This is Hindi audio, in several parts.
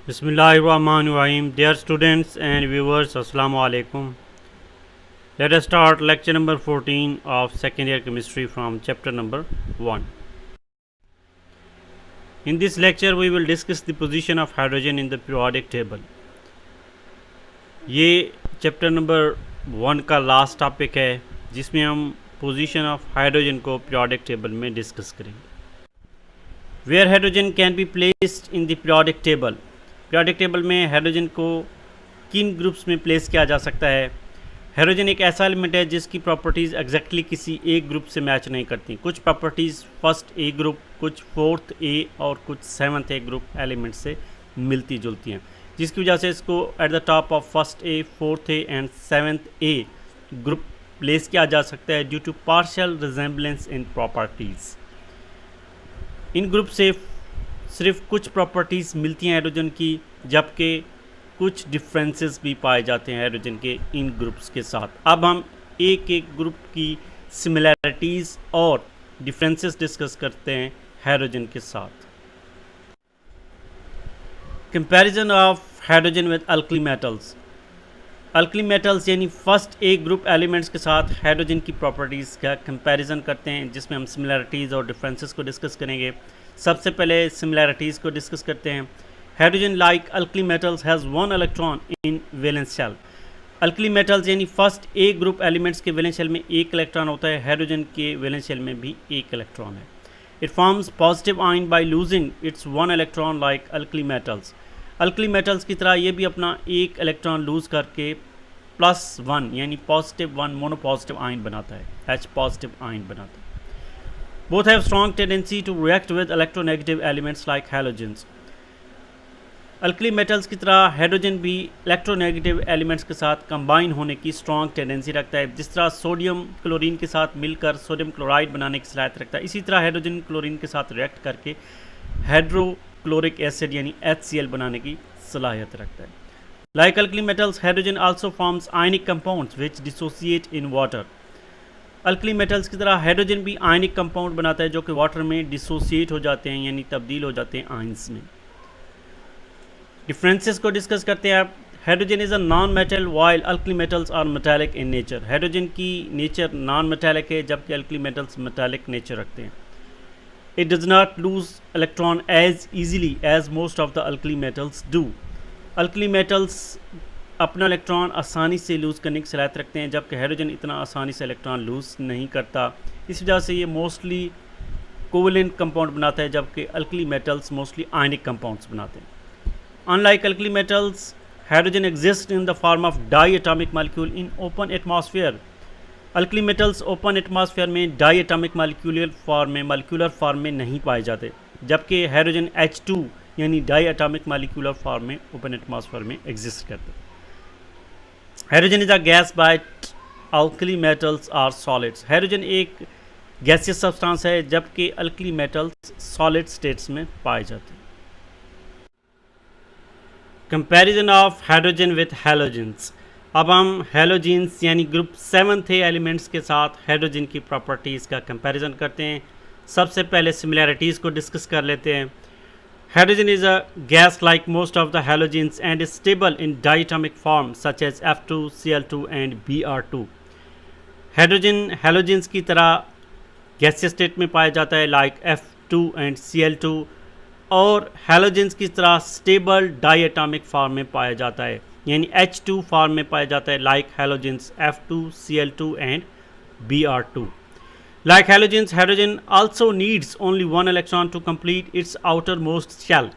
Bismillahirrahmanirrahim. Dear students and viewers, Assalamu alaikum. Let us start lecture number 14 of second year chemistry from chapter number 1. In this lecture we will discuss the position of hydrogen in the periodic table. ये चैप्टर नंबर 1 का लास्ट टॉपिक है जिसमें हम पोजीशन ऑफ हाइड्रोजन को पीरियोडिक टेबल में डिस्कस करेंगे. Where hydrogen can be placed in the periodic table. Periodic table में हाइड्रोजन को किन ग्रुप्स में प्लेस किया जा सकता है. हाइड्रोजन एक ऐसा एलिमेंट है जिसकी प्रॉपर्टीज़ एग्जैक्टली किसी एक ग्रुप से मैच नहीं करती. कुछ प्रॉपर्टीज़ फर्स्ट ए ग्रुप, कुछ फोर्थ ए और कुछ सेवन्थ ए ग्रुप एलिमेंट से मिलती जुलती हैं, जिसकी वजह से इसको at the top of first A, fourth A and seventh A group place किया जा सकता है due to partial resemblance in properties. इन ग्रुप से सिर्फ कुछ प्रॉपर्टीज़ मिलती हैं हाइड्रोजन की, जबकि कुछ डिफरेंसेस भी पाए जाते हैं हाइड्रोजन के इन ग्रुप्स के साथ. अब हम एक एक ग्रुप की सिमिलैरिटीज़ और डिफरेंसेस डिस्कस करते हैं हाइड्रोजन के साथ. Comparison of hydrogen with alkali metals. Alkali metals यानी फर्स्ट ए ग्रुप एलिमेंट्स के साथ हाइड्रोजन की प्रॉपर्टीज़ का कंपैरिजन करते हैं, जिसमें हम सिमिलैरिटीज़ और डिफरेंसेस को डिस्कस करेंगे. सबसे पहले सिमिलैरिटीज़ को डिस्कस करते हैं. Hydrogen like alkali metals has 1 electron in valence shell. Alkali metals यानी फर्स्ट ए ग्रुप एलिमेंट्स के वैलेंस शेल में एक इलेक्ट्रॉन होता है. हाइड्रोजन के वैलेंस शेल में भी एक इलेक्ट्रॉन है. It forms positive ion by losing its 1 electron like alkali metals. Alkali metals की तरह ये भी अपना एक इलेक्ट्रॉन लूज़ करके +1 यानी +1 मोनोपॉजिटिव आयन बनाता है, H पॉजिटिव आयन बनाता है. Both have strong tendency to react with electronegative elements like halogens. Alkali metals की तरह हाइड्रोजन भी इलेक्ट्रोनेगेटिव एलिमेंट्स के साथ कंबाइन होने की स्ट्रॉन्ग टेंडेंसी रखता है. जिस तरह सोडियम क्लोरीन के साथ मिलकर सोडियम क्लोराइड बनाने की सलाहियत रखता है, इसी तरह हाइड्रोजन क्लोरीन के साथ रिएक्ट करके हाइड्रोक्लोरिक एसिड यानी HCl बनाने की सलाहियत रखता है. Like alkali metals, hydrogen also forms ionic compounds which dissociate in water. Alkali metals की तरह हाइड्रोजन भी आयनिक कंपाउंड बनाता है जो कि वाटर में डिसोसिएट हो जाते हैं यानी तब्दील हो जाते हैं आयंस में. डिफरेंसेस को डिस्कस करते हैं. Hydrogen is a non metal while alkali metals are metallic in nature. Hydrogen की नेचर नॉन मेटालिक है जबकि अल्कली मेटल्स मेटालिक नेचर रखते हैं. It does not lose electron as easily as most of the alkali metals do. Alkali metals अपना इलेक्ट्रॉन आसानी से लूज़ करने की सलाहियत रखते हैं जबकि हाइड्रोजन इतना आसानी से इलेक्ट्रॉन लूज़ नहीं करता. इस वजह से ये मोस्टली कोवेलेंट कंपाउंड बनाता है जबकि alkali metals mostly ionic compounds बनाते हैं. Unlike alkali metals, hydrogen exist in the form of diatomic molecule in open atmosphere. Alkali metals open atmosphere में डाई एटॉमिक मॉलिक्यूलर फॉर्म में नहीं पाए जाते, जबकि हाइड्रोजन H2 यानी डाई एटॉमिक मॉलिक्यूलर फॉर्म में ओपन एटमॉस्फेयर में एग्जिस्ट करते हैं. Hydrogen is a gas but alkali metals are solids. Hydrogen एक गैसियस सब्सटेंस है जबकि अल्कली मेटल्स सॉलिड स्टेट्स में पाए जाते हैं. Comparison of hydrogen with halogens. अब हम हैलोजेंस यानी ग्रुप 7th एलिमेंट्स के साथ हाइड्रोजन की प्रॉपर्टीज़ का कंपैरिजन करते हैं. सबसे पहले सिमिलैरिटीज़ को डिस्कस कर लेते हैं. Hydrogen is a gas like most of the halogens and is stable in diatomic form such as F2, Cl2 and Br2. Hydrogen halogens की तरह गैसियस स्टेट में पाया जाता है लाइक F2 एंड Cl2 और हैलोजेंस की तरह स्टेबल डाईएटॉमिक फॉर्म में पाया जाता है यानी H2 फॉर्म में पाया जाता है like halogens F2, Cl2 and Br2. Like halogens, hydrogen also needs only 1 electron to complete its outermost shell.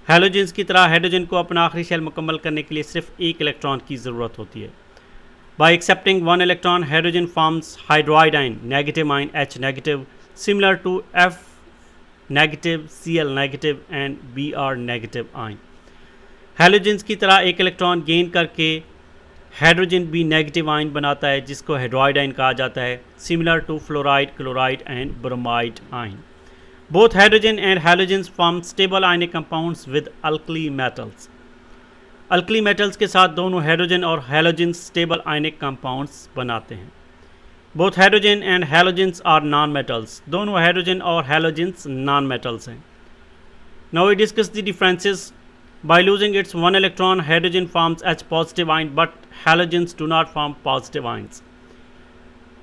Halogens की तरह हाइड्रोजन को अपना आखिरी शेल मुकम्मल करने के लिए सिर्फ एक इलेक्ट्रॉन की ज़रूरत होती है. By accepting 1 electron, hydrogen forms hydroid ion, negative ion H negative, similar to F negative, Cl negative and Br negative ion. Halogens की तरह एक इलेक्ट्रॉन गेन करके हाइड्रोजन भी नेगेटिव आयन बनाता है जिसको हाइड्रोइड आयन कहा जाता है, similar to fluoride, chloride and bromide ion. Both hydrogen and halogens form stable ionic compounds with alkali metals. Alkali metals के साथ दोनों हाइड्रोजन और हैलोजेंस स्टेबल आयनिक कंपाउंड्स बनाते हैं. Both hydrogen and halogens are non metals. दोनों हाइड्रोजन और हैलोजेंस नॉन मेटल्स हैं. Now we discuss the differences By losing its one electron, hydrogen forms H positive ion, but halogens do not form positive ions.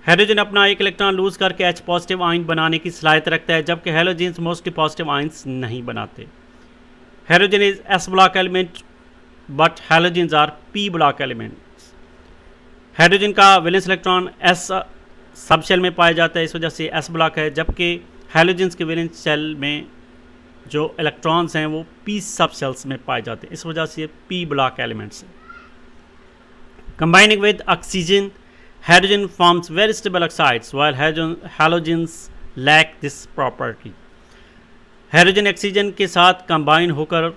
Hydrogen अपना एक इलेक्ट्रॉन लूज करके H पॉजिटिव आयन बनाने की सलाहियत रखता है, जबकि हैलोजेंस मोस्टली पॉजिटिव आयंस नहीं बनाते. Hydrogen is S block element but halogens are P block elements. Hydrogen का valence electron S subshell में पाया जाता है, इस वजह से S ब्लॉक है, जबकि हैलोजेंस के वैलेंस शेल में जो इलेक्ट्रॉन्स हैं वो P सब शेल्स में पाए जाते हैं, इस वजह से P ब्लॉक एलिमेंट्स हैं. Combining with oxygen, hydrogen forms very stable oxides while halogens lack this property. Hydrogen oxygen के साथ कंबाइन होकर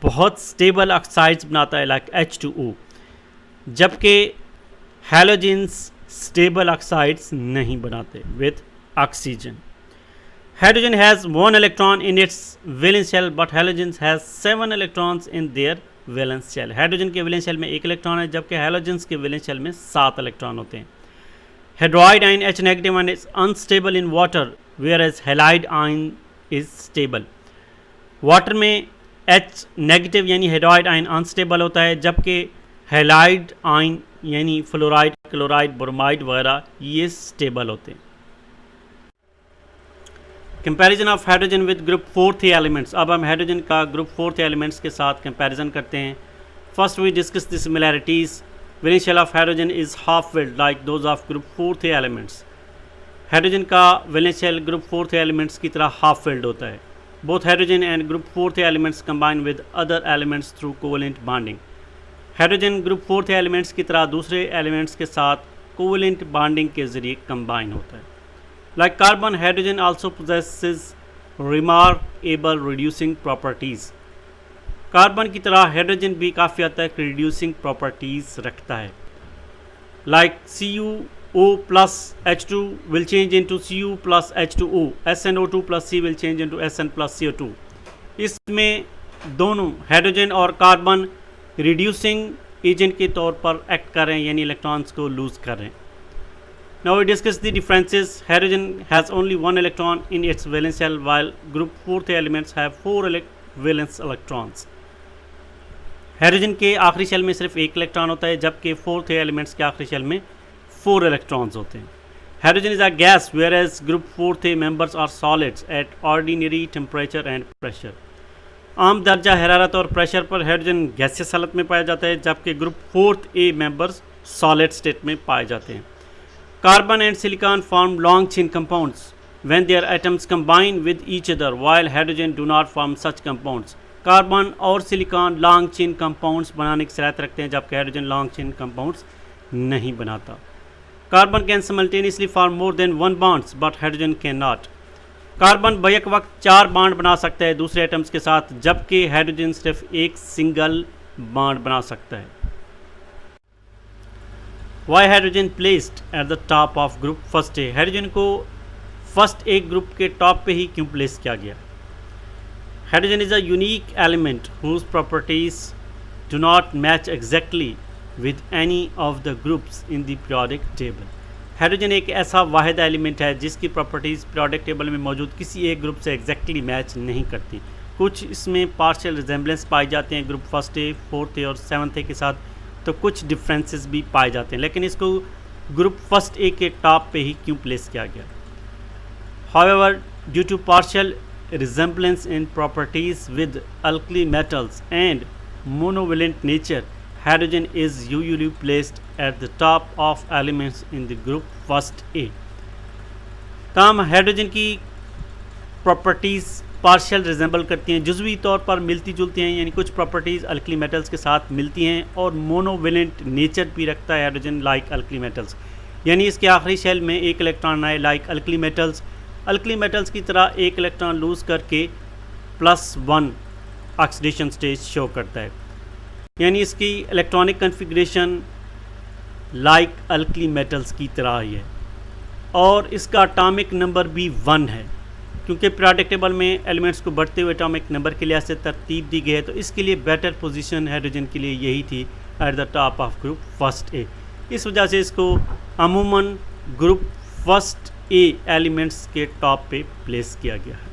बहुत स्टेबल ऑक्साइड्स बनाता है लाइक H2O, जबकि हैलोजेंस स्टेबल ऑक्साइड्स नहीं बनाते with oxygen. Hydrogen has 1 electron in its valence shell but halogens has 7 electrons in their valence shell. Hydrogen के वैलेंस शेल में 1 इलेक्ट्रॉन है, जबकि हैलोजेंस के वैलेंस शेल में 7 इलेक्ट्रॉन होते हैं. Hydride ion H negative ion is unstable in water whereas halide ion is stable. Water में H नेगेटिव यानी हाइड्रोइड आयन अनस्टेबल होता है, जबकि हैलाइड आयन यानी फ्लोराइड, क्लोराइड, ब्रोमाइड वगैरह ये स्टेबल होते हैं. Comparison of hydrogen with group 4 elements. अब हम हाइड्रोजन का ग्रुप 4 एलिमेंट्स के साथ कंपैरिजन करते हैं. First we discuss the similarities. Valence shell of hydrogen is half filled like those of group 4 elements. Hydrogen का वैलेंस शेल ग्रुप 4 एलिमेंट्स की तरह हाफ फिल्ड होता है. Both hydrogen and group 4 elements combine with other elements through covalent bonding. Hydrogen group 4 elements की तरह दूसरे एलिमेंट्स के साथ कोवेलेंट बॉन्डिंग के ज़रिए कंबाइन होता है. Like carbon, hydrogen also possesses remarkable reducing properties. Carbon की तरह हाइड्रोजन भी काफ़ी हद तक रिड्यूसिंग प्रॉपर्टीज़ रखता है. Like CuO plus H2 will change into Cu plus H2O. SnO2 plus C will change into Sn plus CO2. इसमें दोनों हाइड्रोजन और कार्बन रिड्यूसिंग एजेंट के तौर पर एक्ट कर रहे हैं, यानी इलेक्ट्रॉन्स को लूज़ कर रहे हैं. Now we discuss the differences. Hydrogen has only 1 electron in its valence shell, while group 4 elements have 4 valence electrons. Hydrogen के आखिरी शेल में सिर्फ 1 इलेक्ट्रॉन होता है, जबकि 4 एलिमेंट्स के आखिरी शेल में 4 इलेक्ट्रॉन्स होते हैं. Hydrogen is a gas whereas group 4 members are solids at ordinary temperature and pressure. आम दर्जा हरारत और प्रेशर पर हाइड्रोजन गैसियस हालत में पाया जाता है, जबकि ग्रुप 4 मेंबर्स सॉलिड स्टेट में पाए जाते हैं. Carbon and silicon form long chain compounds when their atoms combine with each other, while hydrogen do not form such compounds. Carbon और सिलिकॉन लॉन्ग चेन कंपाउंड्स बनाने की सलाहियत रखते हैं, जबकि हाइड्रोजन लॉन्ग चेन कंपाउंड्स नहीं बनाता. Carbon can simultaneously form more than 1 bonds but hydrogen can not. Carbon back वक्त 4 बॉन्ड बना सकता है दूसरे एटम्स के साथ, जबकि हाइड्रोजन सिर्फ एक सिंगल बॉन्ड बना सकता है. Why hydrogen placed at the top of group first A. Hydrogen को फर्स्ट ए ग्रुप के टॉप पे ही क्यों प्लेस किया गया? Hydrogen is a unique element whose properties do not match exactly with any of the groups in the periodic table. Hydrogen एक ऐसा वाहिद एलिमेंट है जिसकी प्रॉपर्टीज़ पीरियोडिक टेबल में मौजूद किसी एक ग्रुप से एग्जैक्टली मैच नहीं करती. कुछ इसमें पार्शियल रिजेम्बलेंस पाए जाते हैं ग्रुप फर्स्ट ए, फोर्थ ए और सेवन्थ ए के साथ, तो कुछ डिफरेंसेस भी पाए जाते हैं, लेकिन इसको ग्रुप फर्स्ट ए के टॉप पे ही क्यों प्लेस किया गया? However, due to partial resemblance in properties with alkali metals and monovalent nature, hydrogen is usually placed at the top of elements in the group first A. तमाम हाइड्रोजन की प्रॉपर्टीज़ पार्शियल रिजेंबल करती हैं, जुज़वी तौर पर मिलती जुलती हैं, यानी कुछ प्रॉपर्टीज़ अल्कली मेटल्स के साथ मिलती हैं, और मोनोवेलेंट नेचर भी रखता है हाइड्रोजन लाइक अल्कली मेटल्स, यानी इसके आखिरी शेल में 1 इलेक्ट्रॉन आए like alkali metals. Alkali metals की तरह 1 इलेक्ट्रॉन लूज़ करके +1 ऑक्सीडेशन स्टेज शो करता है, यानी इसकी electronic configuration like alkali metals की तरह ही है, और इसका एटॉमिक नंबर भी 1 है. क्योंकि पीरियोडिक टेबल में एलिमेंट्स को बढ़ते हुए एटॉमिक नंबर के लिहाज से तरतीब दी गई है, तो इसके लिए बेटर पोजीशन हाइड्रोजन के लिए यही थी at the top of group first A. इस वजह से इसको अमूमन ग्रुप फर्स्ट ए एलिमेंट्स के टॉप पे प्लेस किया गया है.